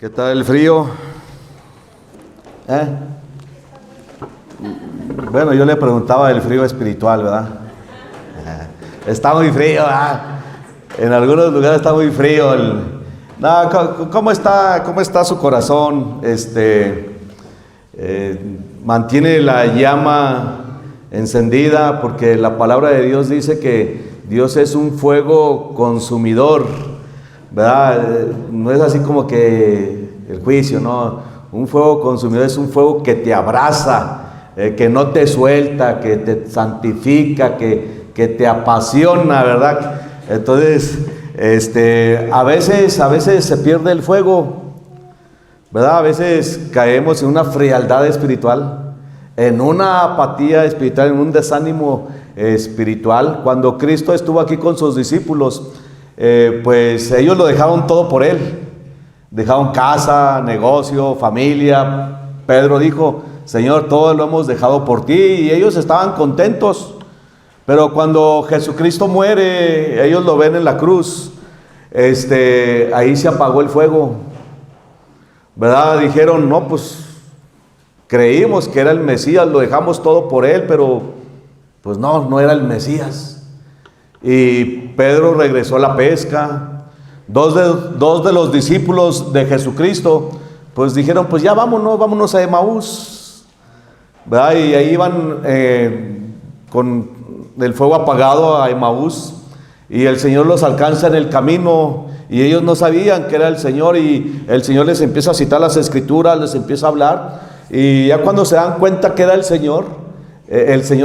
¿Qué tal el frío? Bueno, yo le preguntaba del frío espiritual, ¿verdad? Está muy frío, ¿verdad? En algunos lugares está muy frío. No, ¿cómo está su corazón? Mantiene la llama encendida, porque la palabra de Dios dice que Dios es un fuego consumidor, ¿verdad? No es así como que el juicio, no. Un fuego consumidor es un fuego que te abraza, que no te suelta, que te santifica, que te apasiona, ¿verdad? Entonces, a veces se pierde el fuego, ¿verdad? A veces caemos en una frialdad espiritual, en una apatía espiritual, en un desánimo espiritual. Cuando Cristo estuvo aquí con sus discípulos, pues ellos lo dejaron todo por Él. Dejaron casa, negocio, familia. Pedro dijo: Señor, todo lo hemos dejado por ti. Y ellos estaban contentos. Pero cuando Jesucristo muere, ellos lo ven en la cruz, ahí se apagó el fuego, ¿verdad? Dijeron: no, pues creímos que era el Mesías, lo dejamos todo por Él, pero pues no era el Mesías. Y Pedro regresó a la pesca. Dos de los discípulos de Jesucristo pues dijeron: pues ya vámonos a Emaús, ¿verdad? Y ahí iban con el fuego apagado a Emaús, y el Señor los alcanza en el camino, y ellos no sabían que era el Señor, y el Señor les empieza a citar las Escrituras, les empieza a hablar, y ya cuando se dan cuenta que era el Señor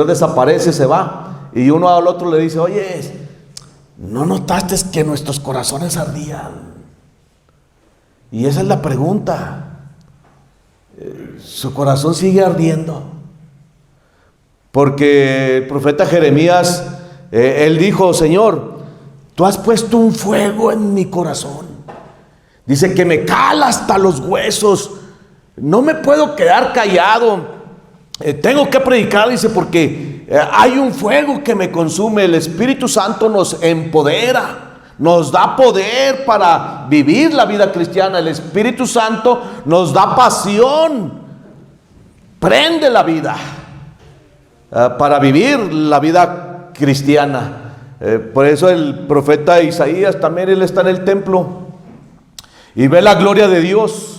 desaparece, se va, y uno al otro le dice: oye, ¿no notaste que nuestros corazones ardían? Y esa es la pregunta. ¿Su corazón sigue ardiendo? Porque el profeta Jeremías, él dijo: Señor, tú has puesto un fuego en mi corazón. Dice que me cala hasta los huesos. No me puedo quedar callado. Tengo que predicar, dice, porque hay un fuego que me consume. El Espíritu Santo nos empodera, nos da poder para vivir la vida cristiana. El Espíritu Santo nos da pasión, prende la vida para vivir la vida cristiana. Por eso el profeta Isaías también, él está en el templo y ve la gloria de Dios.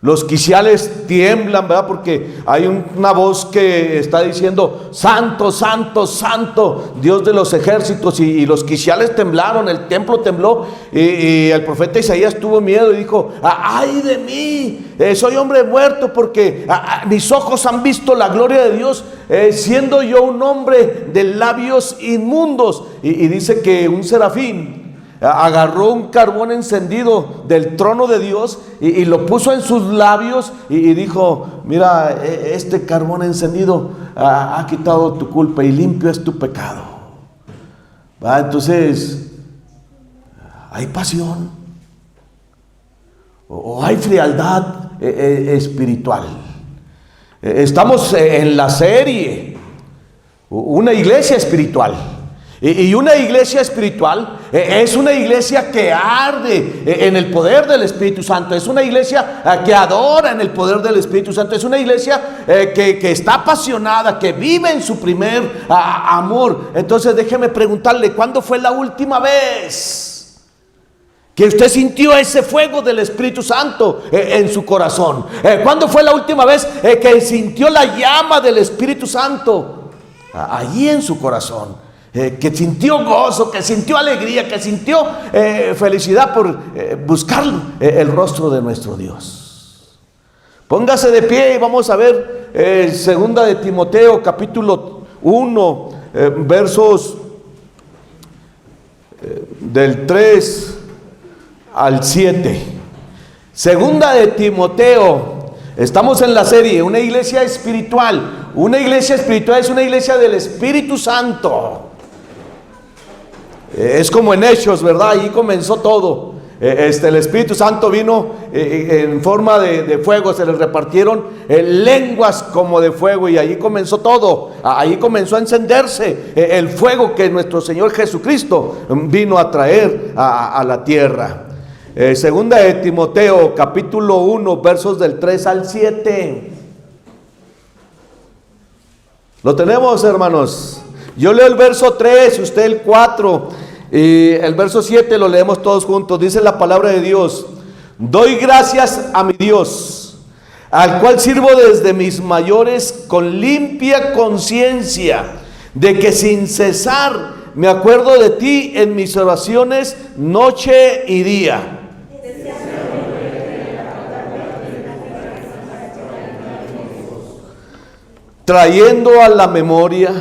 Los quiciales tiemblan, ¿verdad? Porque hay una voz que está diciendo: Santo, Santo, Santo, Dios de los ejércitos. Y los quiciales temblaron, el templo tembló. Y el profeta Isaías tuvo miedo y dijo: ¡ay de mí! Soy hombre muerto, porque mis ojos han visto la gloria de Dios, siendo yo un hombre de labios inmundos. Y dice que un serafín agarró un carbón encendido del trono de Dios y lo puso en sus labios y dijo: mira, este carbón encendido ha quitado tu culpa y limpio es tu pecado. Entonces, hay pasión o hay frialdad espiritual. Estamos en la serie Una Iglesia Espiritual. Y una iglesia espiritual es una iglesia que arde en el poder del Espíritu Santo. Es una iglesia que adora en el poder del Espíritu Santo. Es una iglesia que está apasionada, que vive en su primer amor. Entonces déjeme preguntarle: ¿cuándo fue la última vez que usted sintió ese fuego del Espíritu Santo en su corazón? ¿Cuándo fue la última vez que sintió la llama del Espíritu Santo allí en su corazón? Que sintió gozo, que sintió alegría, que sintió felicidad por buscar el rostro de nuestro Dios. Póngase de pie y vamos a ver segunda de Timoteo capítulo 1, versos del 3 al 7. Segunda de Timoteo. Estamos en la serie Una Iglesia Espiritual. Una iglesia espiritual es una iglesia del Espíritu Santo. Es como en Hechos, ¿verdad? Allí comenzó todo. El Espíritu Santo vino en forma de fuego, se les repartieron lenguas como de fuego, y allí comenzó todo. Allí comenzó a encenderse el fuego que nuestro Señor Jesucristo vino a traer a la tierra. Segunda de Timoteo, capítulo 1, versos del 3 al 7. ¿Lo tenemos, hermanos? Yo leo el verso 3, usted el 4. Y el verso 7 lo leemos todos juntos. Dice la palabra de Dios: doy gracias a mi Dios, al cual sirvo desde mis mayores con limpia conciencia, de que sin cesar me acuerdo de ti en mis oraciones noche y día, trayendo a la memoria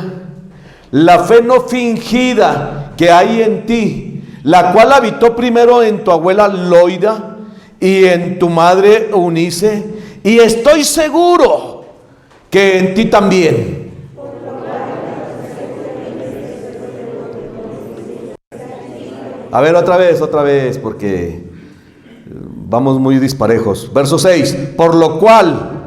la fe no fingida que hay en ti, la cual habitó primero en tu abuela Loida y en tu madre Eunice, y estoy seguro que en ti también. A ver, otra vez, porque vamos muy disparejos. Verso 6, por lo cual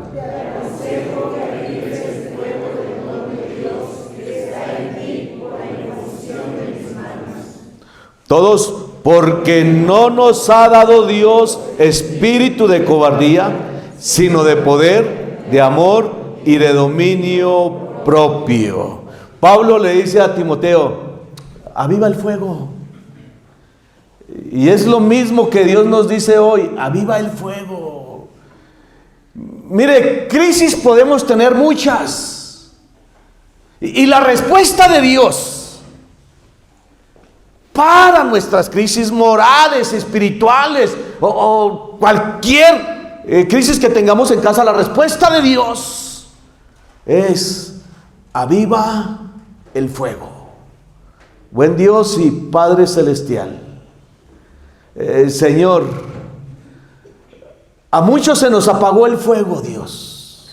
todos, porque no nos ha dado Dios espíritu de cobardía, sino de poder, de amor y de dominio propio. Pablo le dice a Timoteo: aviva el fuego. Y es lo mismo que Dios nos dice hoy: aviva el fuego. Mire, crisis podemos tener muchas, y la respuesta de Dios para nuestras crisis morales, espirituales o cualquier crisis que tengamos en casa, la respuesta de Dios es: aviva el fuego. Buen Dios y Padre Celestial, Señor, a muchos se nos apagó el fuego, Dios.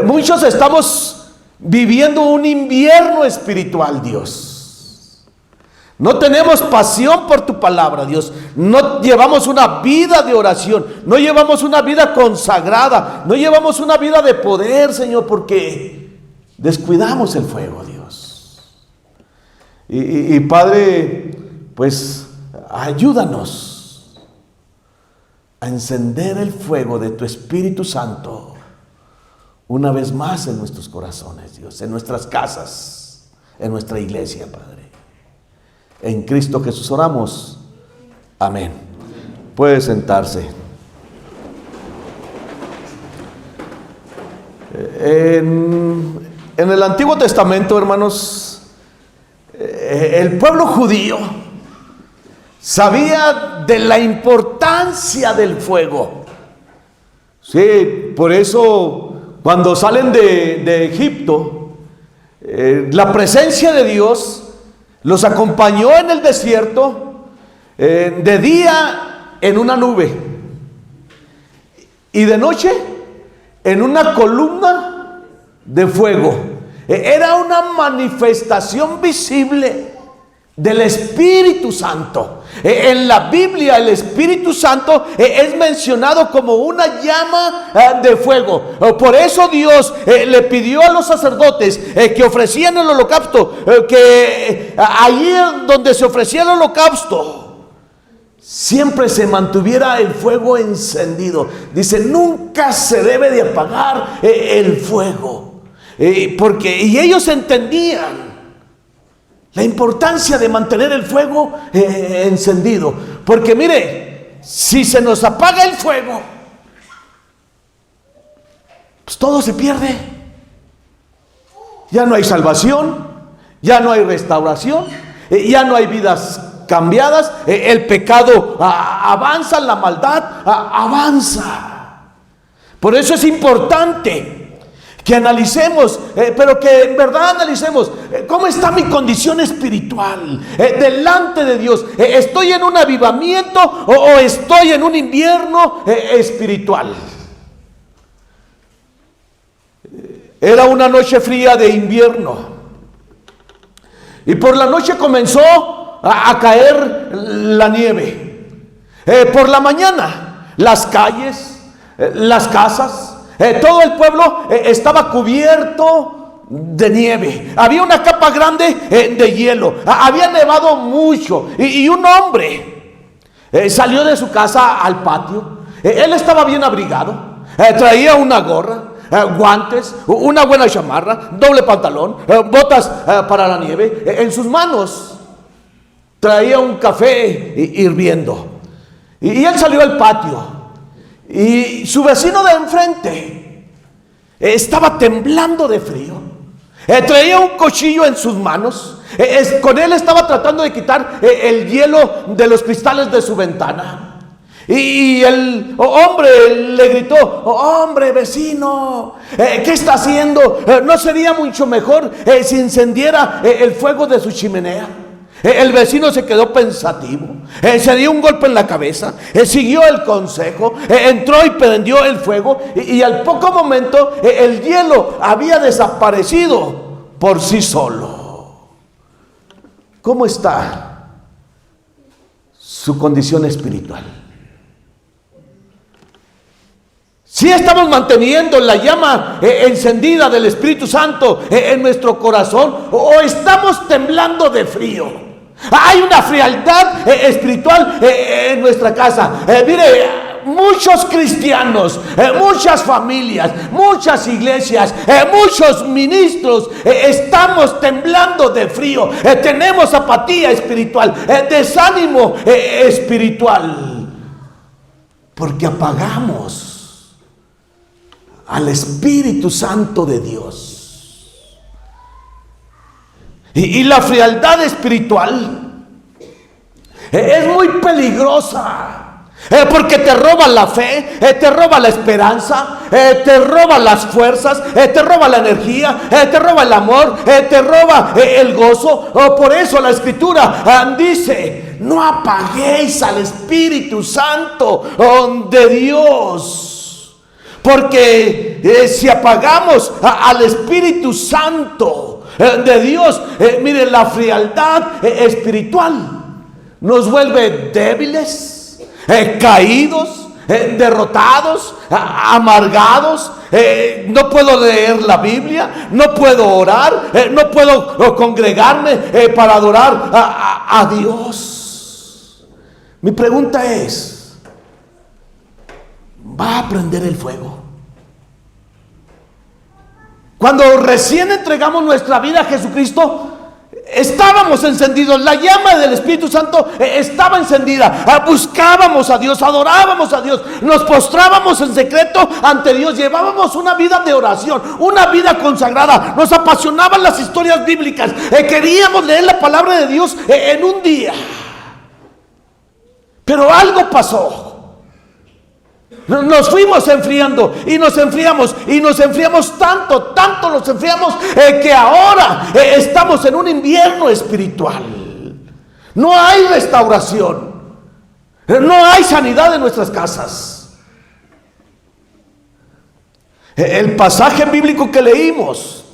Muchos estamos viviendo un invierno espiritual, Dios. No tenemos pasión por tu palabra, Dios. No llevamos una vida de oración, no llevamos una vida consagrada, no llevamos una vida de poder, Señor, porque descuidamos el fuego, Dios. Y Padre, pues ayúdanos a encender el fuego de tu Espíritu Santo una vez más en nuestros corazones, Dios, en nuestras casas, en nuestra iglesia, Padre. En Cristo Jesús oramos. Amén. Puede sentarse. En el Antiguo Testamento, hermanos, el pueblo judío sabía de la importancia del fuego. Sí, por eso cuando salen de Egipto, la presencia de Dios los acompañó en el desierto, de día en una nube y de noche en una columna de fuego. Era una manifestación visible del Espíritu Santo. En la Biblia el Espíritu Santo es mencionado como una llama de fuego. Por eso Dios le pidió a los sacerdotes que ofrecían el holocausto, que allí donde se ofrecía el holocausto siempre se mantuviera el fuego encendido. Dice: nunca se debe de apagar el fuego, y ellos entendían la importancia de mantener el fuego encendido. Porque mire, si se nos apaga el fuego, pues todo se pierde. Ya no hay salvación, ya no hay restauración, ya no hay vidas cambiadas. El pecado avanza, la maldad avanza. Por eso es importante que analicemos, pero que en verdad analicemos cómo está mi condición espiritual delante de Dios. ¿Estoy en un avivamiento o estoy en un invierno espiritual? Era una noche fría de invierno y por la noche comenzó a caer la nieve. Por la mañana las calles, las casas, todo el pueblo estaba cubierto de nieve. Había una capa grande de hielo. Había nevado mucho. Y un hombre Salió de su casa al patio. Él estaba bien abrigado. Traía una gorra, guantes, una buena chamarra, doble pantalón, botas para la nieve. En sus manos traía un café hirviendo. Y él salió al patio. Y su vecino de enfrente estaba temblando de frío. Traía un cuchillo en sus manos. Con él estaba tratando de quitar el hielo de los cristales de su ventana. Y el hombre le gritó: hombre, vecino, ¿qué está haciendo? ¿No sería mucho mejor si encendiera el fuego de su chimenea? El vecino se quedó pensativo, se dio un golpe en la cabeza, siguió el consejo, entró y prendió el fuego, y al poco momento el hielo había desaparecido por sí solo. ¿Cómo está su condición espiritual? Si estamos manteniendo la llama encendida del Espíritu Santo en nuestro corazón, o estamos temblando de frío. Hay una frialdad espiritual en nuestra casa. Mire, muchos cristianos, muchas familias, muchas iglesias, muchos ministros estamos temblando de frío. Tenemos apatía espiritual, desánimo espiritual, porque apagamos al Espíritu Santo de Dios. Y la frialdad espiritual es muy peligrosa, porque te roba la fe, te roba la esperanza, te roba las fuerzas, te roba la energía, te roba el amor, te roba el gozo. Por eso la Escritura dice: no apaguéis al Espíritu Santo de Dios. Porque si apagamos al Espíritu Santo de Dios, mire, la frialdad espiritual nos vuelve débiles, caídos, derrotados, amargados. No puedo leer la Biblia, no puedo orar, no puedo congregarme para adorar a Dios. Mi pregunta es: ¿va a prender el fuego? Cuando recién entregamos nuestra vida a Jesucristo, estábamos encendidos. La llama del Espíritu Santo estaba encendida. Buscábamos a Dios, adorábamos a Dios, nos postrábamos en secreto ante Dios, llevábamos una vida de oración, una vida consagrada. Nos apasionaban las historias bíblicas, queríamos leer la palabra de Dios en un día. Pero algo pasó. Nos fuimos enfriando y nos enfriamos y nos enfriamos tanto nos enfriamos que ahora estamos en un invierno espiritual. No hay restauración, no hay sanidad en nuestras casas. El pasaje bíblico que leímos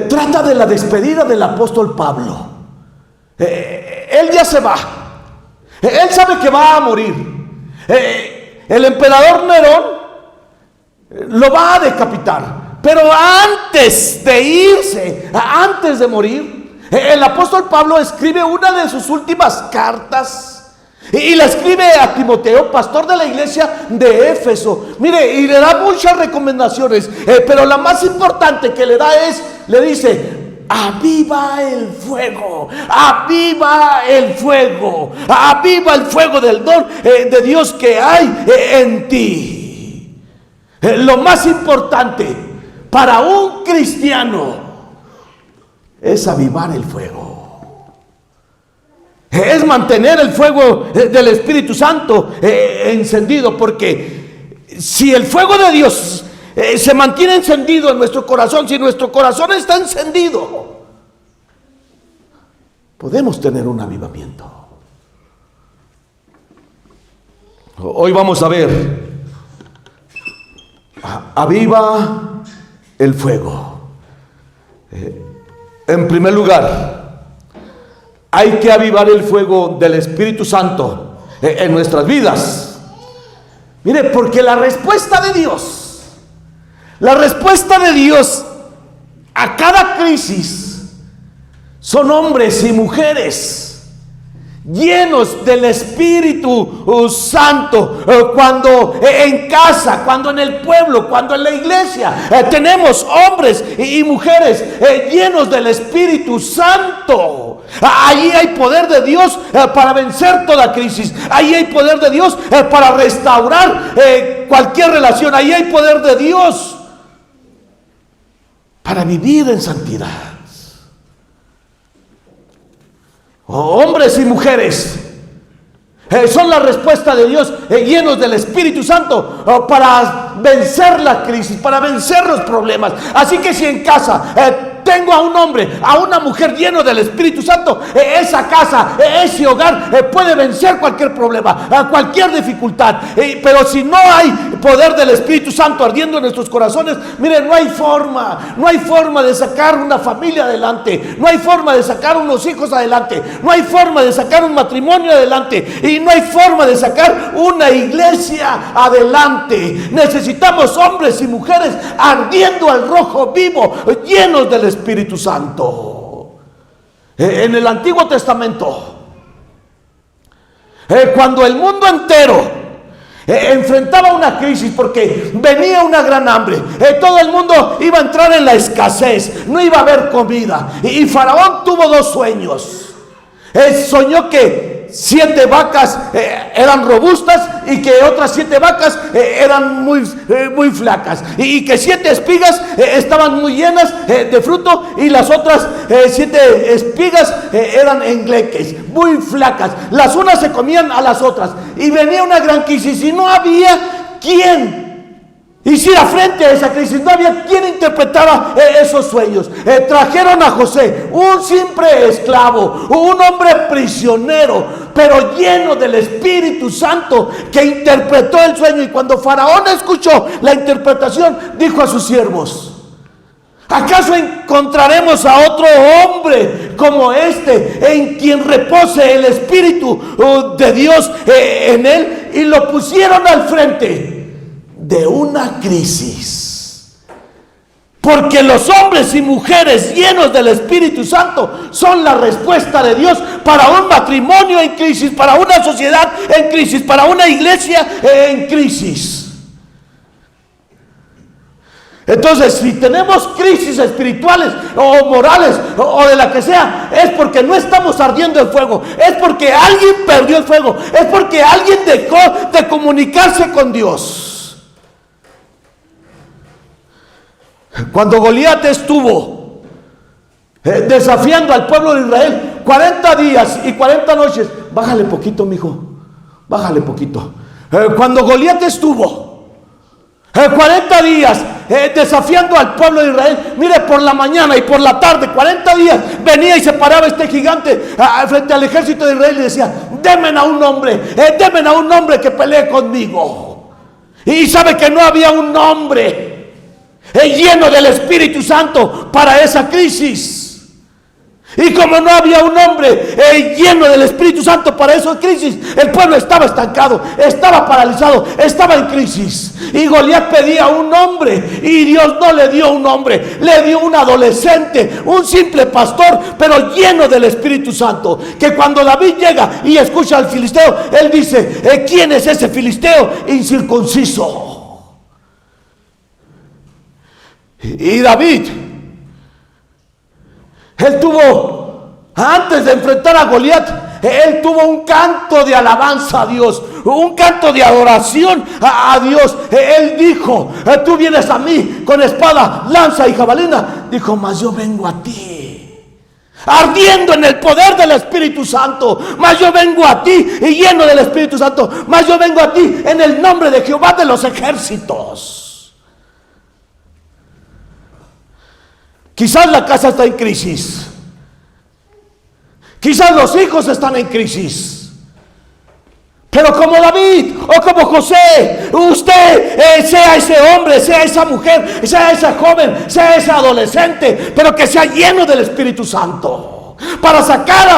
trata de la despedida del apóstol Pablo. Él ya se va, él sabe que va a morir. El emperador Nerón lo va a decapitar, pero antes de irse, antes de morir, el apóstol Pablo escribe una de sus últimas cartas y la escribe a Timoteo, pastor de la iglesia de Éfeso. Mire, y le da muchas recomendaciones, pero la más importante que le da es, le dice: aviva el fuego, aviva el fuego, aviva el fuego del don de Dios que hay en ti. Lo más importante para un cristiano es avivar el fuego, es mantener el fuego del Espíritu Santo encendido, porque si el fuego de Dios se mantiene encendido en nuestro corazón, si nuestro corazón está encendido, podemos tener un avivamiento. Hoy vamos a ver: aviva el fuego. En primer lugar, hay que avivar el fuego del Espíritu Santo en nuestras vidas. Mire, porque la respuesta de Dios a cada crisis son hombres y mujeres llenos del Espíritu Santo, cuando en casa, cuando en el pueblo, cuando en la iglesia tenemos hombres y mujeres llenos del Espíritu Santo. Allí hay poder de Dios para vencer toda crisis. Allí hay poder de Dios para restaurar cualquier relación. Allí hay poder de Dios para vivir en santidad. Hombres y mujeres son la respuesta de Dios, llenos del Espíritu Santo, para vencer la crisis, para vencer los problemas. Así que si en casa tengo a un hombre, a una mujer lleno del Espíritu Santo, esa casa, ese hogar puede vencer cualquier problema, cualquier dificultad. Pero si no hay poder del Espíritu Santo ardiendo en nuestros corazones, miren, no hay forma de sacar una familia adelante, no hay forma de sacar unos hijos adelante, no hay forma de sacar un matrimonio adelante, y no hay forma de sacar una iglesia adelante. Necesitamos hombres y mujeres ardiendo al rojo vivo, llenos del Espíritu Santo. En el Antiguo Testamento, cuando el mundo entero enfrentaba una crisis porque venía una gran hambre, todo el mundo iba a entrar en la escasez, no iba a haber comida, y Faraón tuvo dos sueños. Soñó que 7 vacas eran robustas y que otras 7 vacas eran muy flacas, y que 7 espigas estaban muy llenas de fruto, y las otras 7 espigas eran engleques, muy flacas. Las unas se comían a las otras, y venía una gran crisis y no había quien hiciera frente a esa crisis, no había quien interpretara esos sueños. Trajeron a José, un simple esclavo, un hombre prisionero, pero lleno del Espíritu Santo, que interpretó el sueño. Y cuando Faraón escuchó la interpretación, dijo a sus siervos: ¿acaso encontraremos a otro hombre como este, en quien repose el Espíritu de Dios en él? Y lo pusieron al frente de una crisis, porque los hombres y mujeres llenos del Espíritu Santo son la respuesta de Dios para un matrimonio en crisis, para una sociedad en crisis, para una iglesia en crisis. Entonces, si tenemos crisis espirituales o morales o de la que sea, es porque no estamos ardiendo en fuego, es porque alguien perdió el fuego, es porque alguien dejó de comunicarse con Dios. Cuando Goliat estuvo desafiando al pueblo de Israel 40 días y 40 noches, bájale poquito, mijo, bájale poquito. Cuando Goliat estuvo 40 días desafiando al pueblo de Israel, mire, por la mañana y por la tarde, 40 días, venía y se paraba este gigante frente al ejército de Israel y decía: denme a un hombre que pelee conmigo. Y sabe que no había un hombre lleno del Espíritu Santo para esa crisis. Y como no había un hombre lleno del Espíritu Santo para esa crisis, el pueblo estaba estancado, estaba paralizado, estaba en crisis. Y Goliat pedía un hombre, y Dios no le dio un hombre, le dio un adolescente, un simple pastor, pero lleno del Espíritu Santo, que cuando David llega y escucha al filisteo, él dice: ¿quién es ese filisteo incircunciso? Y David, él tuvo, antes de enfrentar a Goliat, él tuvo un canto de alabanza a Dios, un canto de adoración a Dios. Él dijo: tú vienes a mí con espada, lanza y jabalina. Dijo: mas yo vengo a ti, ardiendo en el poder del Espíritu Santo. Mas yo vengo a ti y lleno del Espíritu Santo. Mas yo vengo a ti en el nombre de Jehová de los ejércitos. Quizás la casa está en crisis, quizás los hijos están en crisis, pero como David o como José, usted sea ese hombre, sea esa mujer, sea esa joven, sea ese adolescente, pero que sea lleno del Espíritu Santo, para sacar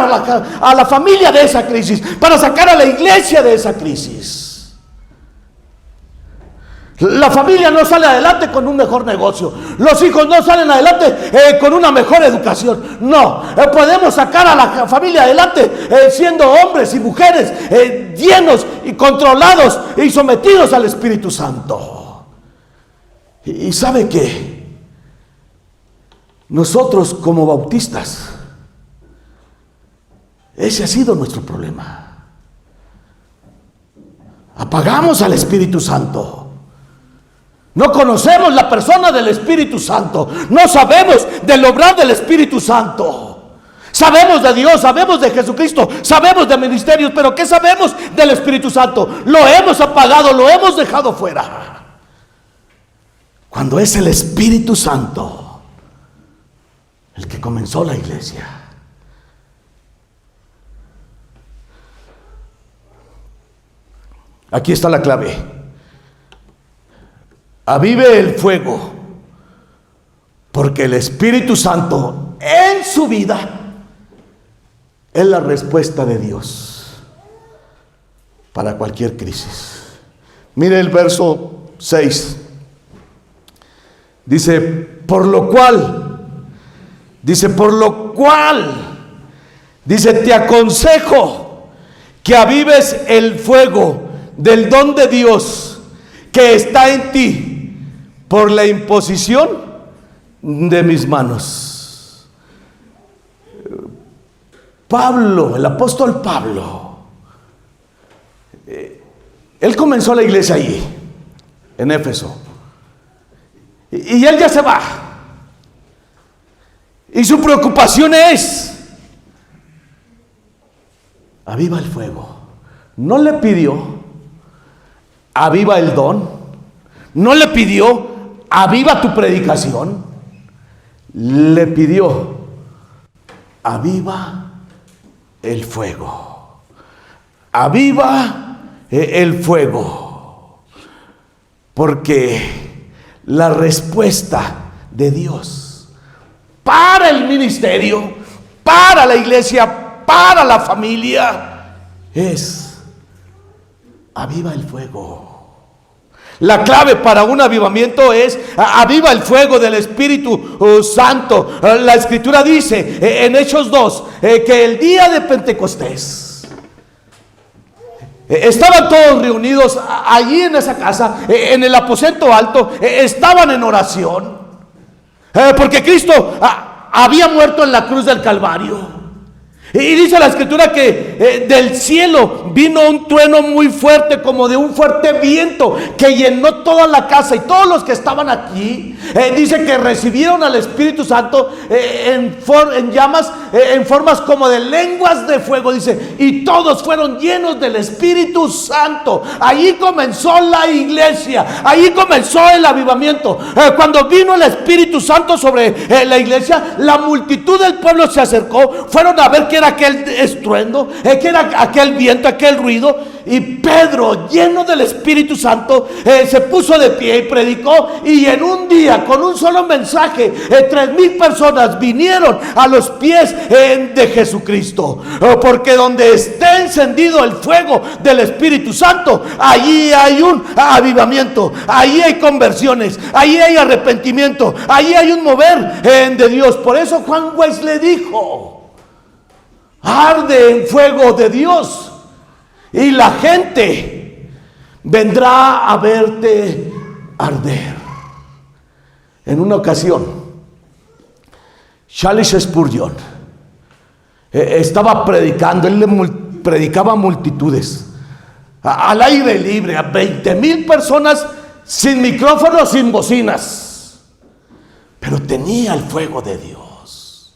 a la familia de esa crisis, para sacar a la iglesia de esa crisis. La familia no sale adelante con un mejor negocio. Los hijos no salen adelante con una mejor educación. No, podemos sacar a la familia adelante siendo hombres y mujeres llenos y controlados y sometidos al Espíritu Santo. Y sabe que nosotros como bautistas, ese ha sido nuestro problema. Apagamos al Espíritu Santo. No conocemos la persona del Espíritu Santo. No sabemos del obrar del Espíritu Santo. Sabemos de Dios, sabemos de Jesucristo, sabemos de ministerios, pero ¿qué sabemos del Espíritu Santo? Lo hemos apagado, lo hemos dejado fuera. Cuando es el Espíritu Santo el que comenzó la iglesia. Aquí está la clave. Avive el fuego, porque el Espíritu Santo en su vida es la respuesta de Dios para cualquier crisis. Mire el verso 6. Dice, por lo cual, te aconsejo que avives el fuego del don de Dios que está en ti por la imposición de mis manos. Pablo, el apóstol Pablo, él comenzó la iglesia allí, en Éfeso, y él ya se va, y su preocupación es: aviva el fuego. No le pidió aviva el don, no le pidió aviva tu predicación, le pidió aviva el fuego. Aviva el fuego, porque la respuesta de Dios para el ministerio, para la iglesia, para la familia es aviva el fuego. La clave para un avivamiento es aviva el fuego del Espíritu Santo. La Escritura dice en Hechos 2 que el día de Pentecostés estaban todos reunidos allí en esa casa, en el aposento alto, estaban en oración, porque Cristo había muerto en la cruz del Calvario. Y dice la Escritura que del cielo vino un trueno muy fuerte, como de un fuerte viento, que llenó toda la casa, y todos los que estaban aquí, dice que recibieron al Espíritu Santo en llamas, en formas como de lenguas de fuego, dice, y todos fueron llenos del Espíritu Santo. Allí comenzó la iglesia, allí comenzó el avivamiento. Cuando vino el Espíritu Santo sobre la iglesia, la multitud del pueblo se acercó, fueron a ver qué era aquel estruendo, que era aquel viento, aquel ruido. Y Pedro, lleno del Espíritu Santo, se puso de pie y predicó, y en un día, con un solo mensaje, 3,000 personas vinieron a los pies de Jesucristo. Porque donde esté encendido el fuego del Espíritu Santo, allí hay un avivamiento, allí hay conversiones, allí hay arrepentimiento, allí hay un mover de Dios. Por eso Juan Wesley dijo: arde en fuego de Dios, y la gente vendrá a verte arder. En una ocasión, Charles Spurgeon estaba predicando. Él predicaba a multitudes, al aire libre, a 20,000 personas, sin micrófonos, sin bocinas, pero tenía el fuego de Dios.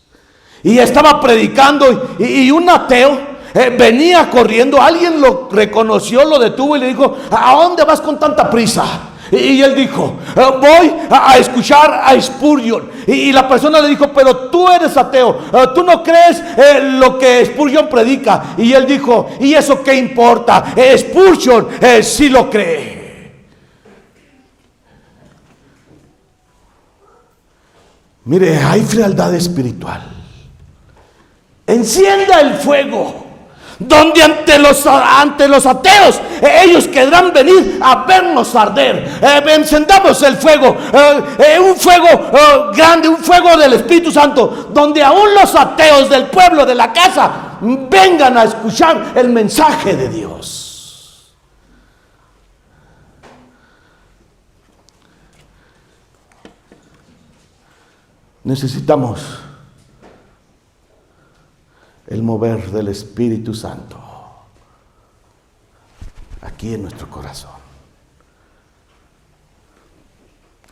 Y estaba predicando, y un ateo venía corriendo. Alguien lo reconoció, lo detuvo y le dijo: ¿a dónde vas con tanta prisa? Y él dijo: voy a escuchar a Spurgeon. Y la persona le dijo: pero tú eres ateo, tú no crees lo que Spurgeon predica. Y él dijo: ¿y eso qué importa? Spurgeon sí lo cree. Mire, hay frialdad espiritual. Encienda el fuego. donde ante los ateos ellos querrán venir a vernos arder. Encendamos el fuego, un fuego grande, un fuego del Espíritu Santo, donde aún los ateos del pueblo, de la casa, vengan a escuchar el mensaje de Dios. Necesitamos el mover del Espíritu Santo aquí en nuestro corazón.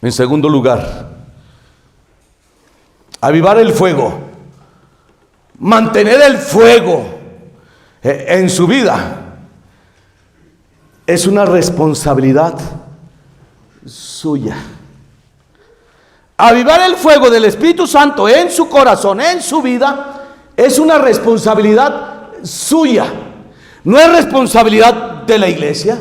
En segundo lugar, avivar el fuego, mantener el fuego en su vida, es una responsabilidad suya. Avivar el fuego del Espíritu Santo en su corazón, en su vida, es una responsabilidad suya. No es responsabilidad de la iglesia,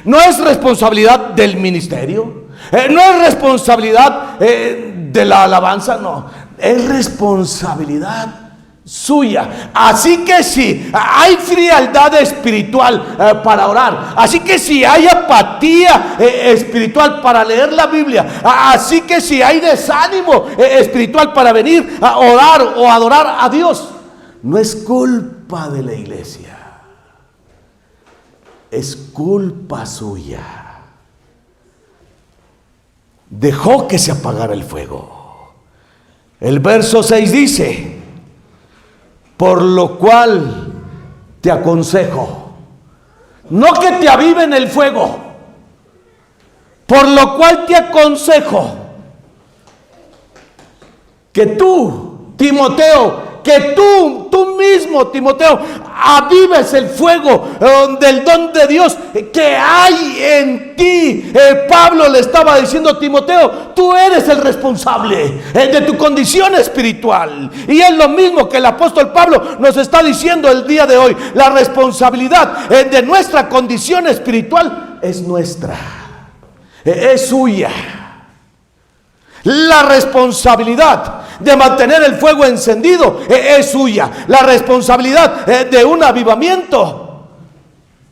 no es responsabilidad del ministerio, no es responsabilidad de la alabanza, no, es responsabilidad suya. Así que si hay frialdad espiritual para orar, así que si hay apatía espiritual para leer la Biblia, así que si hay desánimo espiritual para venir a orar o adorar a Dios, no es culpa de la iglesia, es culpa suya. Dejó que se apagara el fuego. El verso 6 dice: por lo cual te aconsejo, no que te aviven el fuego, por lo cual te aconsejo que tú, Timoteo, que tú mismo, Timoteo, avives el fuego del don de Dios que hay en ti. Pablo le estaba diciendo a Timoteo: tú eres el responsable de tu condición espiritual. Y es lo mismo que el apóstol Pablo nos está diciendo el día de hoy. La responsabilidad de nuestra condición espiritual es nuestra, es suya. La responsabilidad de mantener el fuego encendido es suya. La responsabilidad de un avivamiento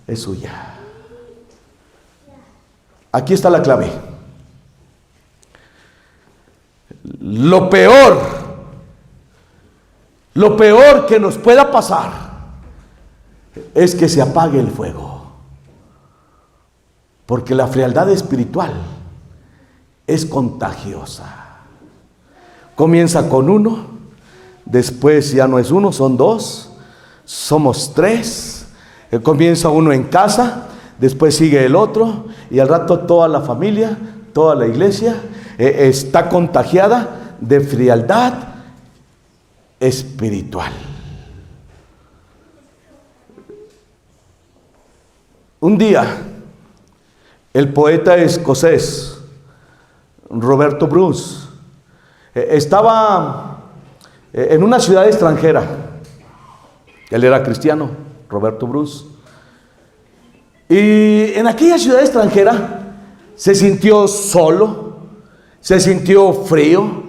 es suya. Aquí está la clave. Lo peor que nos pueda pasar es que se apague el fuego, porque la frialdad espiritual es contagiosa. Comienza con uno, después ya no es uno, son dos, somos tres. Comienza uno en casa, después sigue el otro, y al rato toda la familia, toda la iglesia está contagiada de frialdad espiritual. Un día, el poeta escocés Roberto Bruce estaba en una ciudad extranjera. Él era cristiano, Roberto Bruce. Y en aquella ciudad extranjera se sintió solo, se sintió frío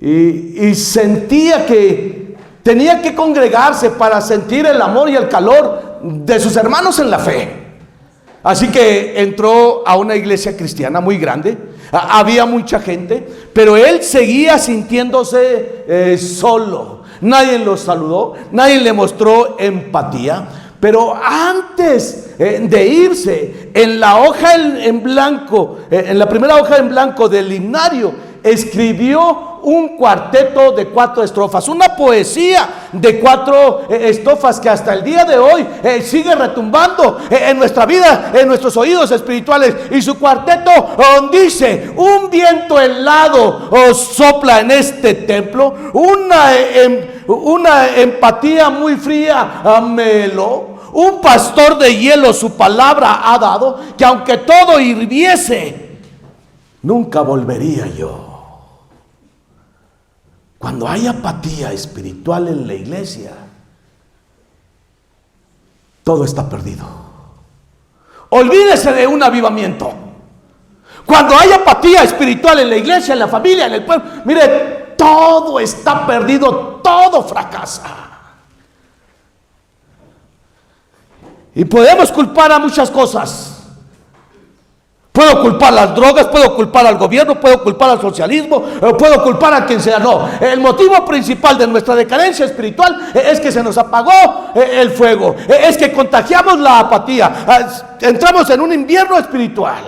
y sentía que tenía que congregarse para sentir el amor y el calor de sus hermanos en la fe. Así que entró a una iglesia cristiana muy grande. Había mucha gente, pero él seguía sintiéndose solo. Nadie lo saludó, nadie le mostró empatía. Pero antes de irse, en la hoja en blanco, en la primera hoja en blanco del himnario, escribió un cuarteto de 4 estrofas, una poesía de 4 estrofas que hasta el día de hoy sigue retumbando en nuestra vida, en nuestros oídos espirituales. Y su cuarteto dice: un viento helado sopla en este templo, una empatía muy fría me heló. Un pastor de hielo su palabra ha dado, que aunque todo hirviese, nunca volvería yo. Cuando hay apatía espiritual en la iglesia, todo está perdido. Olvídese de un avivamiento. Cuando hay apatía espiritual en la iglesia, en la familia, en el pueblo, mire, todo está perdido, todo fracasa. Y podemos culpar a muchas cosas. Puedo culpar las drogas, puedo culpar al gobierno, puedo culpar al socialismo, puedo culpar a quien sea. No, el motivo principal de nuestra decadencia espiritual es que se nos apagó el fuego, es que contagiamos la apatía, entramos en un invierno espiritual.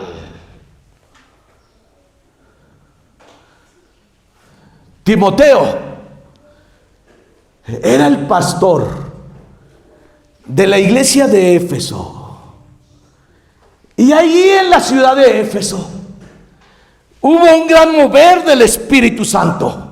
Timoteo era el pastor de la iglesia de Éfeso. Y allí en la ciudad de Éfeso hubo un gran mover del Espíritu Santo.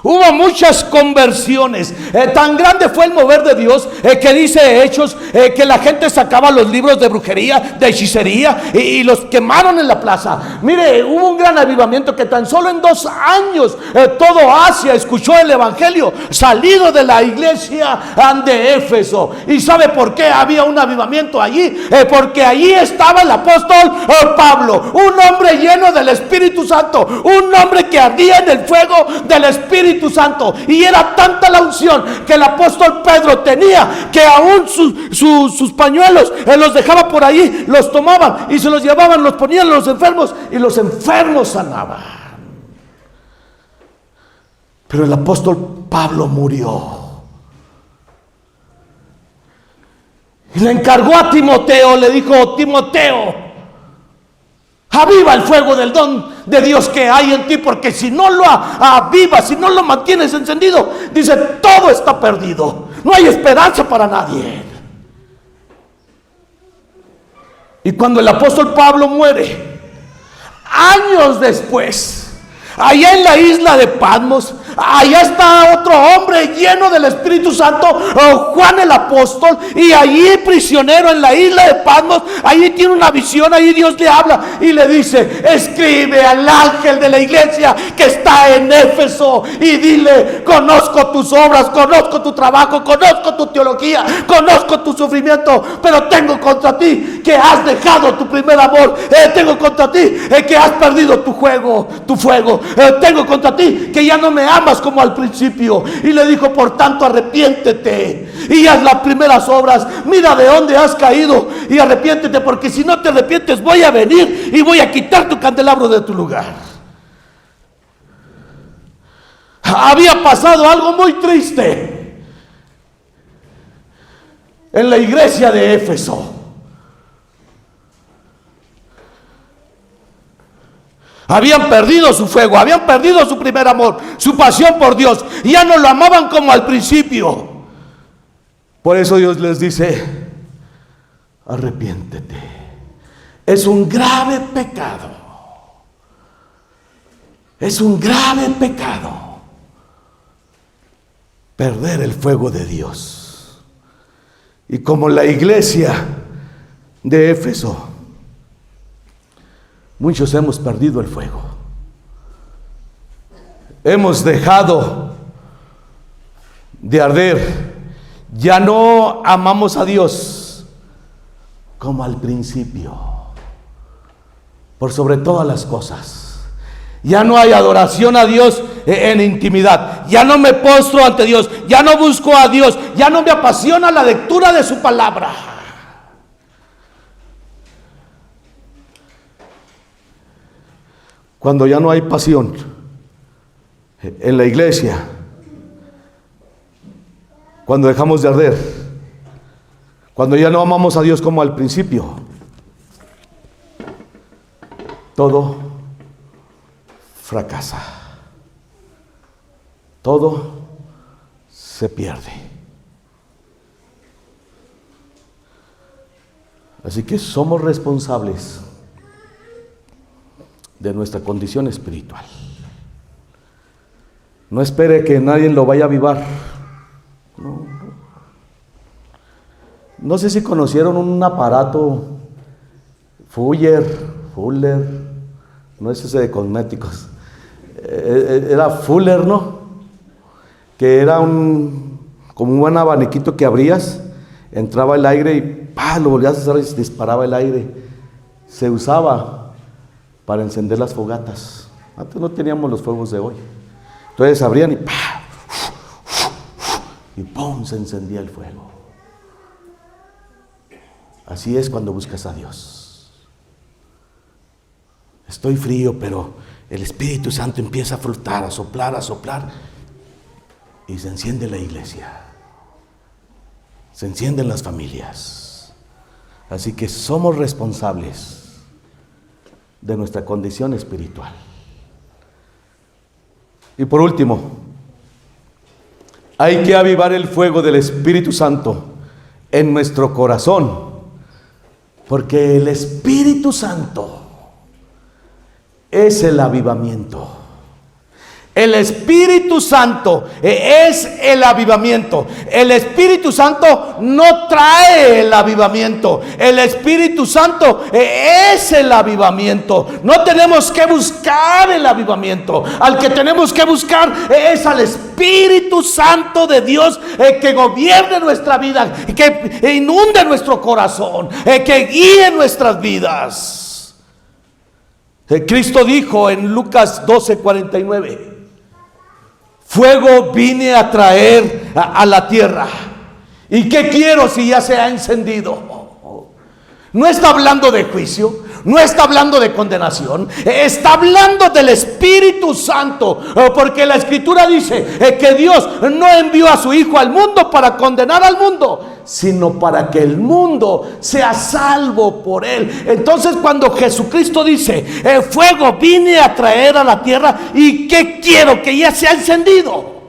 Hubo muchas conversiones. Tan grande fue el mover de Dios que dice Hechos que la gente sacaba los libros de brujería, de hechicería y los quemaron en la plaza. Mire, hubo un gran avivamiento que tan solo en 2 años todo Asia escuchó el evangelio salido de la iglesia de Éfeso. ¿Y sabe por qué había un avivamiento allí? Porque allí estaba el apóstol Pablo, un hombre lleno del Espíritu Santo, un hombre que ardía en el fuego del Espíritu Santo, y era tanta la unción que el apóstol Pedro tenía que aún sus pañuelos los dejaba por ahí, los tomaban y se los llevaban, los ponían a los enfermos y los enfermos sanaban. Pero el apóstol Pablo murió y le encargó a Timoteo, le dijo: Timoteo, aviva el fuego del don de Dios que hay en ti, porque si no lo avivas, si no lo mantienes encendido, dice, todo está perdido, no hay esperanza para nadie. Y cuando el apóstol Pablo muere, años después, allá en la isla de Patmos, allá está otro hombre lleno del Espíritu Santo, Juan el apóstol, y allí prisionero en la isla de Patmos, allí tiene una visión, allí Dios le habla y le dice: escribe al ángel de la iglesia que está en Éfeso y dile: conozco tus obras, conozco tu trabajo, conozco tu teología, conozco tu sufrimiento, pero tengo contra ti que has dejado tu primer amor, tengo contra ti que has perdido tu fuego, tengo contra ti que ya no me amas como al principio. Y le dijo: por tanto, arrepiéntete y haz las primeras obras, mira de dónde has caído y arrepiéntete, porque si no te arrepientes voy a venir y voy a quitar tu candelabro de tu lugar. Había pasado algo muy triste en la iglesia de Éfeso. Habían perdido su fuego, habían perdido su primer amor, su pasión por Dios. Y ya no lo amaban como al principio. Por eso Dios les dice: arrepiéntete. Es un grave pecado. Es un grave pecado perder el fuego de Dios. Y como la iglesia de Éfeso, muchos hemos perdido el fuego. Hemos dejado de arder. Ya no amamos a Dios como al principio, por sobre todas las cosas. Ya no hay adoración a Dios en intimidad. Ya no me postro ante Dios. Ya no busco a Dios. Ya no me apasiona la lectura de su palabra. Cuando ya no hay pasión en la iglesia, cuando dejamos de arder, cuando ya no amamos a Dios como al principio, todo fracasa, todo se pierde. Así que somos responsables de nuestra condición espiritual. No espere que nadie lo vaya a avivar. No sé si conocieron un aparato Fuller, no es ese de cosméticos, era Fuller, ¿no? Que era como un buen abaniquito que abrías, entraba el aire y ¡pah!, lo volvías a hacer y se disparaba el aire. Se usaba para encender las fogatas. Antes no teníamos los fuegos de hoy. Entonces abrían y ¡pah!, y ¡pum!, se encendía el fuego. Así es cuando buscas a Dios. Estoy frío, pero el Espíritu Santo empieza a flotar, a soplar, y se enciende la iglesia. Se encienden las familias. Así que somos responsables de nuestra condición espiritual. Y por último, hay que avivar el fuego del Espíritu Santo en nuestro corazón, porque el Espíritu Santo es el avivamiento. El Espíritu Santo es el avivamiento. El Espíritu Santo no trae el avivamiento. El Espíritu Santo es el avivamiento. No tenemos que buscar el avivamiento. Al que tenemos que buscar es al Espíritu Santo de Dios, que gobierne nuestra vida, que inunde nuestro corazón, que guíe nuestras vidas. Cristo dijo en Lucas 12:49: fuego vine a traer a la tierra. ¿Y qué quiero si ya se ha encendido? No está hablando de juicio, no está hablando de condenación, está hablando del Espíritu Santo, porque la Escritura dice que Dios no envió a su Hijo al mundo para condenar al mundo, sino para que el mundo sea salvo por él. Entonces, cuando Jesucristo dice fuego vine a traer a la tierra, ¿y qué quiero? Que ya se ha encendido.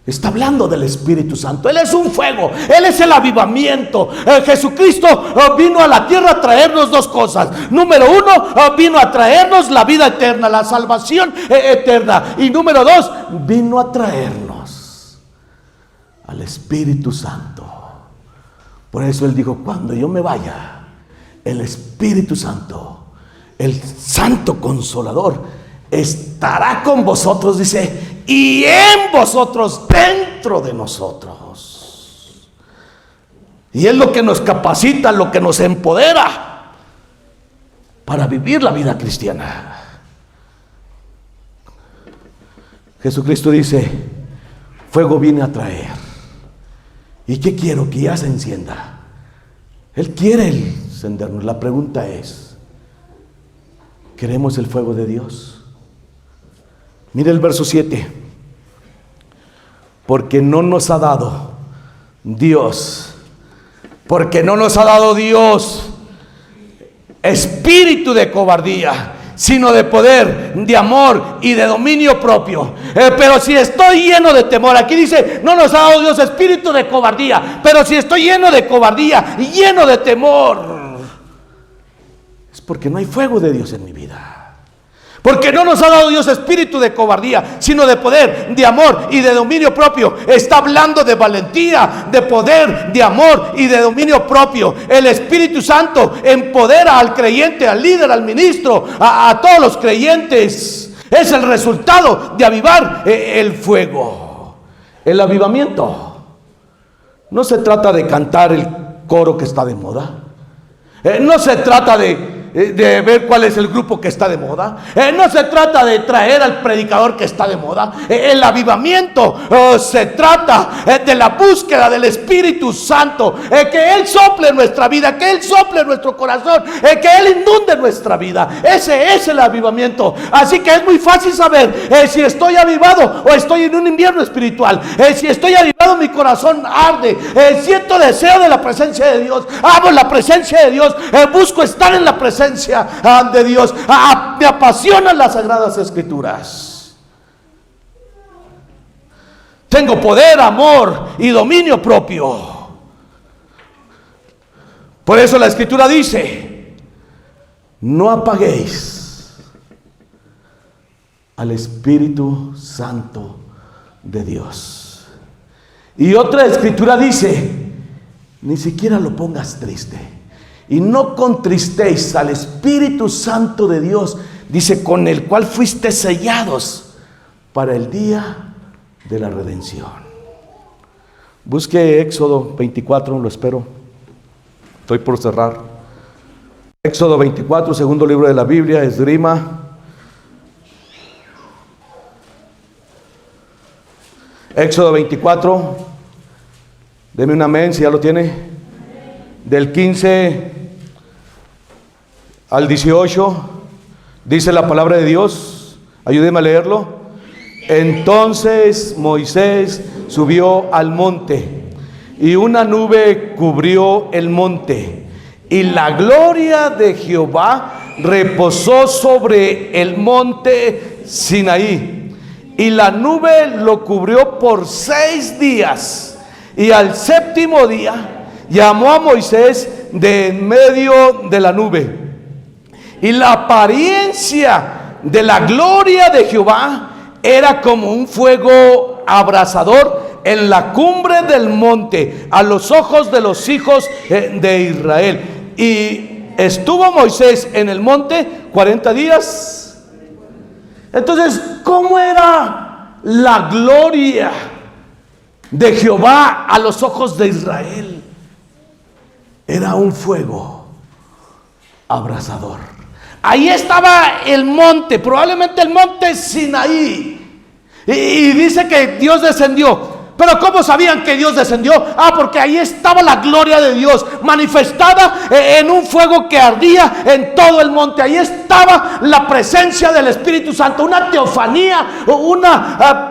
Está hablando del Espíritu Santo. Él es un fuego, Él es el avivamiento. Jesucristo vino a la tierra a traernos dos cosas. Número uno, vino a traernos la vida eterna, la salvación eterna. Y número dos, vino a traernos al Espíritu Santo. Por eso Él dijo: cuando yo me vaya, el Espíritu Santo, el Santo Consolador, estará con vosotros, dice, y en vosotros, dentro de nosotros. Y es lo que nos capacita, lo que nos empodera para vivir la vida cristiana. Jesucristo dice: fuego viene a traer. ¿Y qué quiero? Que ya se encienda. Él quiere encendernos. La pregunta es: ¿queremos el fuego de Dios? Mire el verso 7. Porque no nos ha dado Dios espíritu de cobardía, sino de poder, de amor y de dominio propio. Pero si estoy lleno de temor, aquí dice: no nos ha dado Dios espíritu de cobardía, pero si estoy lleno de cobardía y lleno de temor, es porque no hay fuego de Dios en mi vida. Porque no nos ha dado Dios espíritu de cobardía, sino de poder, de amor y de dominio propio. Está hablando de valentía, de poder, de amor y de dominio propio. El Espíritu Santo empodera al creyente, al líder, al ministro, a todos los creyentes. Es el resultado de avivar el fuego. El avivamiento no se trata de cantar el coro que está de moda. No se trata de ver cuál es el grupo que está de moda. No se trata de traer al predicador que está de moda. El avivamiento se trata de la búsqueda del Espíritu Santo, que Él sople en nuestra vida, que Él sople en nuestro corazón, que Él inunde nuestra vida. Ese es el avivamiento. Así que es muy fácil saber si estoy avivado o estoy en un invierno espiritual. Si estoy avivado, mi corazón arde, siento deseo de la presencia de Dios, amo la presencia de Dios, busco estar en la presencia de Dios. Me apasionan las Sagradas Escrituras. Tengo poder, amor y dominio propio. Por eso la Escritura dice: no apaguéis al Espíritu Santo de Dios. Y otra Escritura dice: ni siquiera lo pongas triste. Y no contristéis al Espíritu Santo de Dios, dice, con el cual fuiste sellados para el día de la redención. Busque Éxodo 24, lo espero. Estoy por cerrar. Éxodo 24, segundo libro de la Biblia, Esgrima. Éxodo 24. Deme un amén si ya lo tiene. del 15 al 18, dice la palabra de Dios. Ayúdeme a leerlo. Entonces Moisés subió al monte, y una nube cubrió el monte, y la gloria de Jehová reposó sobre el monte Sinaí, y la nube lo cubrió por 6 días, y al 7º día llamó a Moisés de en medio de la nube, y la apariencia de la gloria de Jehová era como un fuego abrasador en la cumbre del monte, a los ojos de los hijos de Israel. Y estuvo Moisés en el monte 40 días. Entonces, ¿cómo era la gloria de Jehová a los ojos de Israel? Era un fuego abrasador. Ahí estaba el monte, probablemente el monte Sinaí. Y dice que Dios descendió. Pero ¿cómo sabían que Dios descendió? Porque ahí estaba la gloria de Dios manifestada en un fuego que ardía en todo el monte. Ahí estaba la presencia del Espíritu Santo, una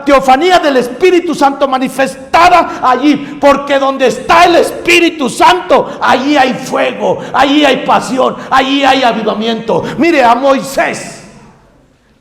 teofanía del Espíritu Santo manifestada allí. Porque donde está el Espíritu Santo, allí hay fuego, allí hay pasión, allí hay avivamiento. Mire, a Moisés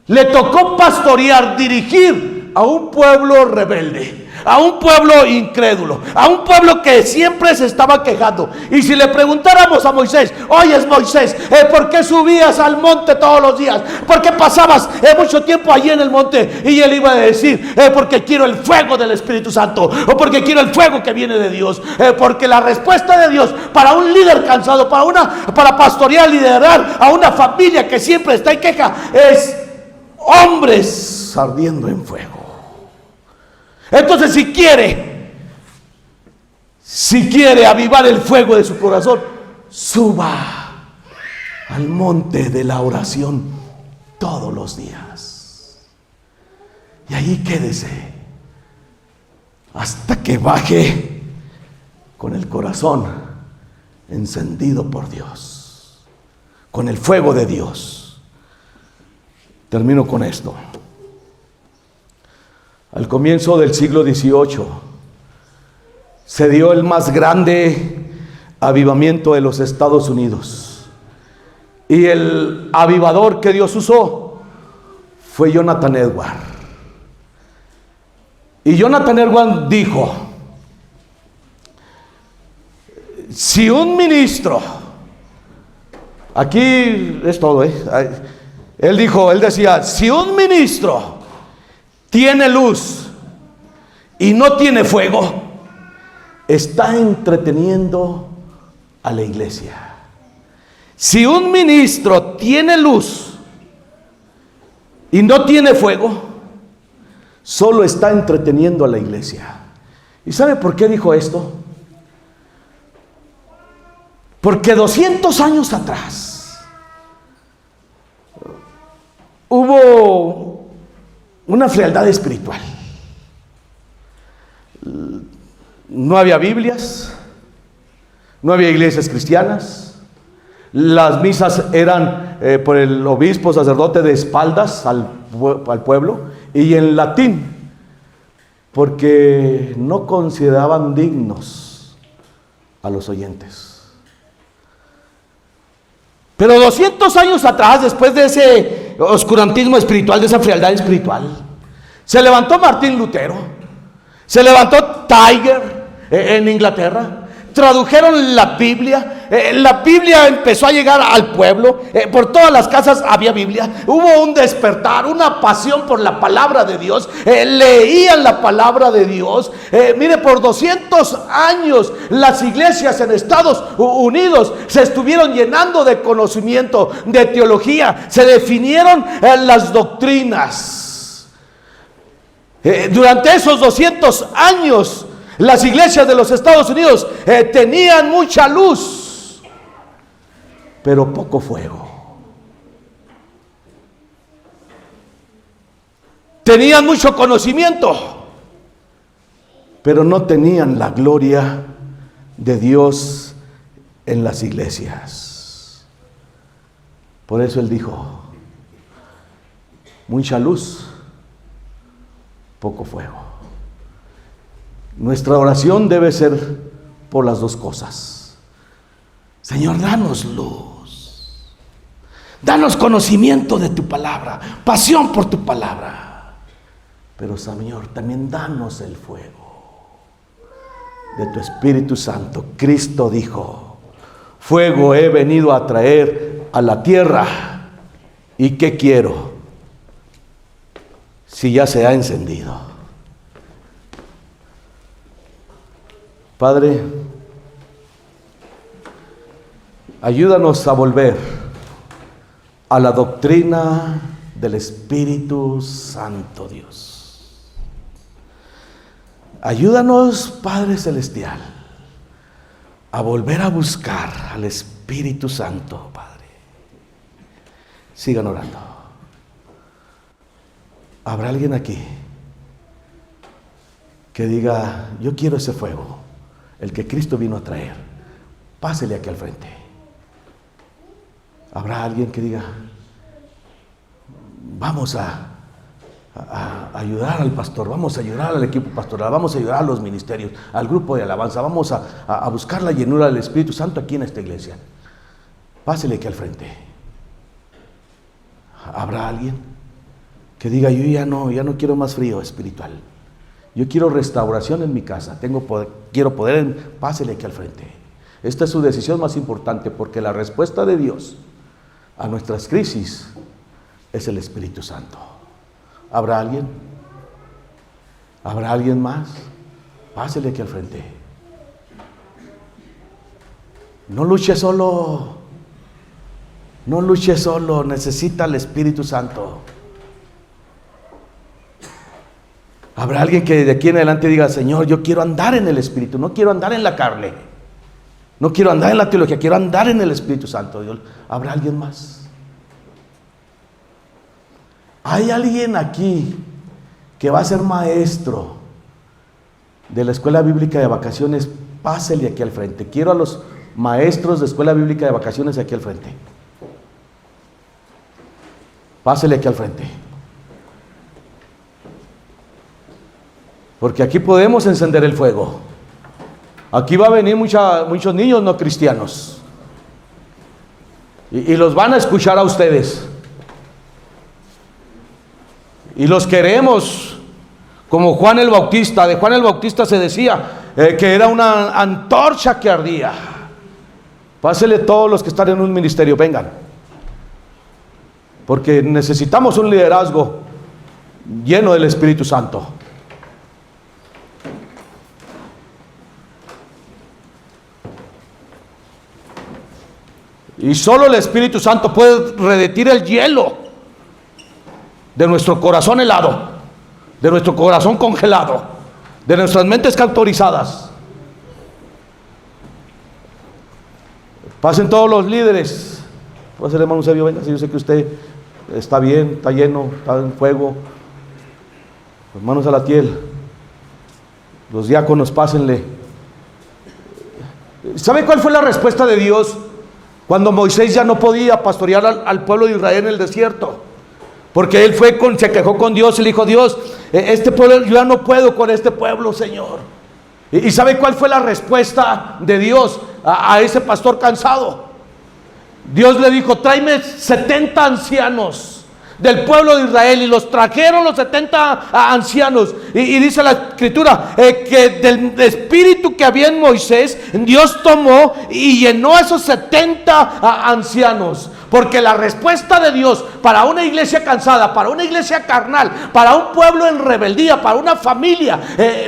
le tocó pastorear, dirigir a un pueblo rebelde, a un pueblo incrédulo, a un pueblo que siempre se estaba quejando. Y si le preguntáramos a Moisés: oye Moisés, ¿por qué subías al monte todos los días? ¿Por qué pasabas mucho tiempo allí en el monte? Y él iba a decir: porque quiero el fuego del Espíritu Santo, o porque quiero el fuego que viene de Dios. Porque la respuesta de Dios para un líder cansado, para pastorear, liderar a una familia que siempre está en queja, es hombres ardiendo en fuego. Entonces, si quiere avivar el fuego de su corazón, suba al monte de la oración todos los días, y allí quédese hasta que baje con el corazón encendido por Dios, con el fuego de Dios. Termino con esto. Al comienzo del siglo XVIII se dio el más grande avivamiento de los Estados Unidos, y el avivador que Dios usó fue Jonathan Edwards. Y Jonathan Edwards dijo: si un ministro, aquí es todo, él decía: si un ministro tiene luz y no tiene fuego, está entreteniendo a la iglesia. Si un ministro tiene luz y no tiene fuego, solo está entreteniendo a la iglesia. ¿Y sabe por qué dijo esto? Porque 200 años atrás hubo una frialdad espiritual. No había Biblias, no había iglesias cristianas. Las misas eran por el obispo sacerdote de espaldas al pueblo, y en latín, porque no consideraban dignos a los oyentes. Pero 200 años atrás, después de ese oscurantismo espiritual, de esa frialdad espiritual, se levantó Martín Lutero, se levantó Tiger en Inglaterra, tradujeron la Biblia. La Biblia empezó a llegar al pueblo, por todas las casas había Biblia. Hubo un despertar, una pasión por la palabra de Dios, leían la palabra de Dios. Mire, por 200 años las iglesias en Estados Unidos se estuvieron llenando de conocimiento, de teología, se definieron las doctrinas. Durante esos 200 años las iglesias de los Estados Unidos tenían mucha luz, pero poco fuego. Tenían mucho conocimiento, pero no tenían la gloria de Dios en las iglesias. Por eso Él dijo, mucha luz, poco fuego. Nuestra oración debe ser por las dos cosas. Señor, danos luz, danos conocimiento de tu palabra, pasión por tu palabra. Pero Señor, también danos el fuego de tu Espíritu Santo. Cristo dijo, fuego he venido a traer a la tierra. ¿Y qué quiero? Si ya se ha encendido. Padre, ayúdanos a volver a la doctrina del Espíritu Santo, Dios. Ayúdanos, Padre Celestial, a volver a buscar al Espíritu Santo, Padre. Sigan orando. ¿Habrá alguien aquí que diga, yo quiero ese fuego, el que Cristo vino a traer? Pásele aquí al frente. ¿Habrá alguien que diga, vamos a ayudar al pastor, vamos a ayudar al equipo pastoral, vamos a ayudar a los ministerios, al grupo de alabanza, vamos a buscar la llenura del Espíritu Santo aquí en esta iglesia? Pásele aquí al frente. ¿Habrá alguien que diga, yo ya no quiero más frío espiritual, yo quiero restauración en mi casa, quiero poder? Pásele aquí al frente. Esta es su decisión más importante, porque la respuesta de Dios a nuestras crisis es el Espíritu Santo. ¿Habrá alguien? ¿Habrá alguien más? Pásele aquí al frente. No luche solo, no luche solo, necesita el Espíritu Santo. Habrá alguien que de aquí en adelante diga, Señor, yo quiero andar en el Espíritu, no quiero andar en la carne, no quiero andar en la teología, quiero andar en el Espíritu Santo. ¿Habrá alguien más? ¿Hay alguien aquí que va a ser maestro de la escuela bíblica de vacaciones? Pásele aquí al frente. Quiero a los maestros de escuela bíblica de vacaciones aquí al frente. Pásele aquí al frente. Porque aquí podemos encender el fuego. Aquí va a venir muchos niños no cristianos. Y los van a escuchar a ustedes. Y los queremos, como Juan el Bautista. De Juan el Bautista se decía que era una antorcha que ardía. Pásele todos los que están en un ministerio, vengan. Porque necesitamos un liderazgo lleno del Espíritu Santo. Y solo el Espíritu Santo puede derretir el hielo de nuestro corazón helado, de nuestro corazón congelado, de nuestras mentes cauterizadas. Pasen todos los líderes. Puede ser, hermano Eusebio, venga, si yo sé que usted está bien, está lleno, está en fuego. Hermanos Salatiel, los diáconos, pásenle. ¿Sabe cuál fue la respuesta de Dios cuando Moisés ya no podía pastorear al pueblo de Israel en el desierto? Porque él se quejó con Dios y le dijo, Dios, este pueblo, yo ya no puedo con este pueblo, Señor. ¿Y sabe cuál fue la respuesta de Dios a ese pastor cansado? Dios le dijo, tráeme 70 ancianos del pueblo de Israel. Y los trajeron los 70 ancianos. Y dice la escritura que del espíritu que había en Moisés, Dios tomó y llenó a esos 70 ancianos. Porque la respuesta de Dios para una iglesia cansada, para una iglesia carnal, para un pueblo en rebeldía, para una familia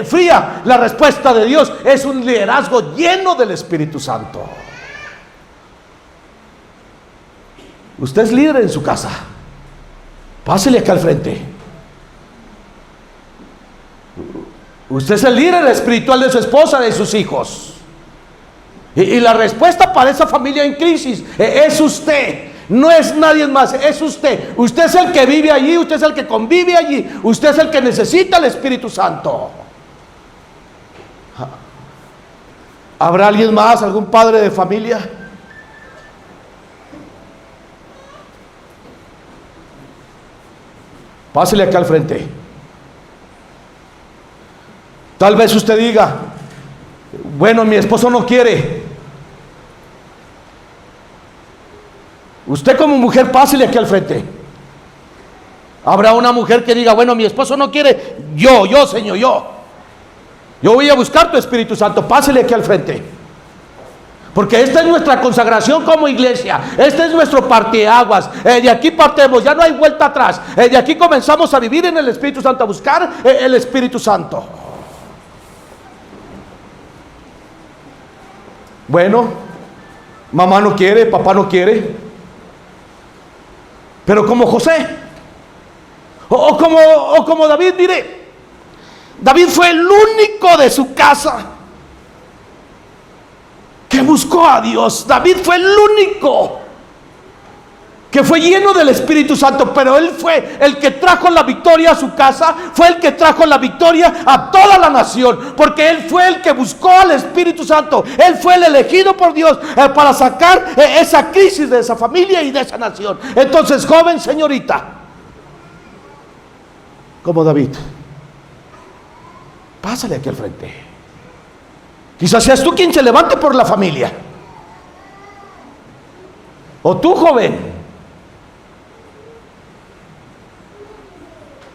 fría, la respuesta de Dios es un liderazgo lleno del Espíritu Santo. Usted es líder en su casa. Pásele acá al frente. Usted es el líder espiritual de su esposa, de sus hijos. Y la respuesta para esa familia en crisis es usted. No es nadie más, es usted. Usted es el que vive allí, usted es el que convive allí, usted es el que necesita el Espíritu Santo. ¿Habrá alguien más, algún padre de familia? Pásele acá al frente. Tal vez usted diga, bueno, mi esposo no quiere. Usted como mujer, pásele aquí al frente. Habrá una mujer que diga, bueno, mi esposo no quiere. Yo, Señor, yo voy a buscar tu Espíritu Santo. Pásele aquí al frente. Porque esta es nuestra consagración como iglesia. Este es nuestro parteaguas. De aquí partemos, ya no hay vuelta atrás. De aquí comenzamos a vivir en el Espíritu Santo, a buscar el Espíritu Santo. Bueno, mamá no quiere, papá no quiere. Pero como José, o como David, mire, David fue el único de su casa que buscó a Dios. David fue el único que fue lleno del Espíritu Santo, pero él fue el que trajo la victoria a su casa, fue el que trajo la victoria a toda la nación, porque él fue el que buscó al Espíritu Santo. Él fue el elegido por Dios para sacar esa crisis de esa familia y de esa nación. Entonces, joven, señorita, como David, pásale aquí al frente. Quizás seas tú quien se levante por la familia, o tú, joven.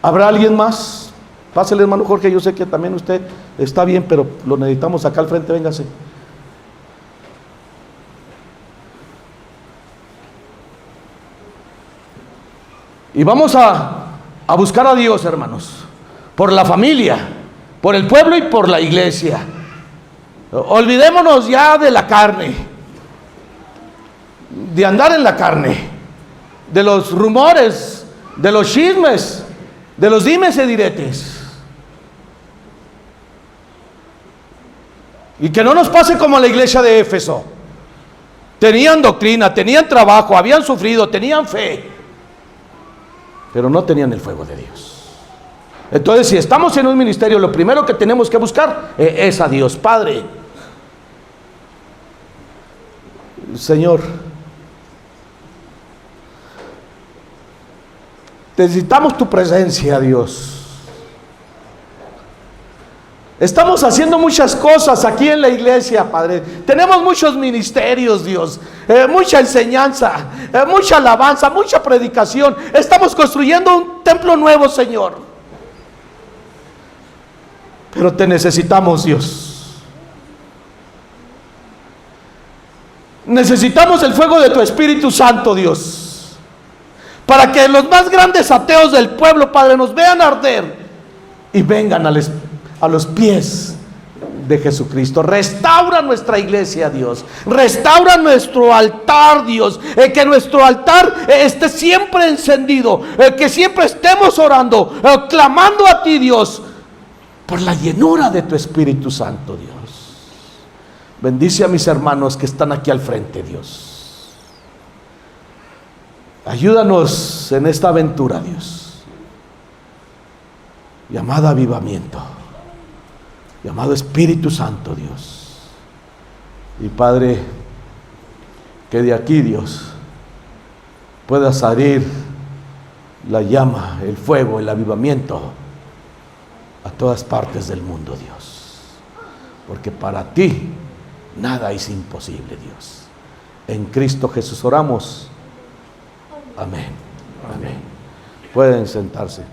¿Habrá alguien más? Pásale, hermano Jorge, yo sé que también usted está bien, pero lo necesitamos acá al frente, véngase. Y vamos a buscar a Dios, hermanos, por la familia, por el pueblo y por la iglesia. Olvidémonos ya de la carne, de andar en la carne, de los rumores, de los chismes, de los dimes y diretes. Y que no nos pase como la iglesia de Éfeso. Tenían doctrina, tenían trabajo, habían sufrido, tenían fe, pero no tenían el fuego de Dios. Entonces, si estamos en un ministerio, lo primero que tenemos que buscar es a Dios Padre. Señor, necesitamos tu presencia, Dios. Estamos haciendo muchas cosas aquí en la iglesia, Padre. Tenemos muchos ministerios, Dios, mucha enseñanza, mucha alabanza, mucha predicación. Estamos construyendo un templo nuevo, Señor. Pero te necesitamos, Dios. Necesitamos el fuego de tu Espíritu Santo, Dios, para que los más grandes ateos del pueblo, Padre, nos vean arder y vengan a los pies de Jesucristo. Restaura nuestra iglesia, Dios. Restaura nuestro altar, Dios. Que nuestro altar esté siempre encendido. Que siempre estemos orando, clamando a ti, Dios, por la llenura de tu Espíritu Santo, Dios. Bendice a mis hermanos que están aquí al frente, Dios. Ayúdanos en esta aventura, Dios, llamada avivamiento, llamado Espíritu Santo, Dios. Y Padre, que de aquí, Dios, pueda salir la llama, el fuego, el avivamiento a todas partes del mundo, Dios, porque para ti nada es imposible, Dios. En Cristo Jesús oramos. Amén. Amén. Pueden sentarse.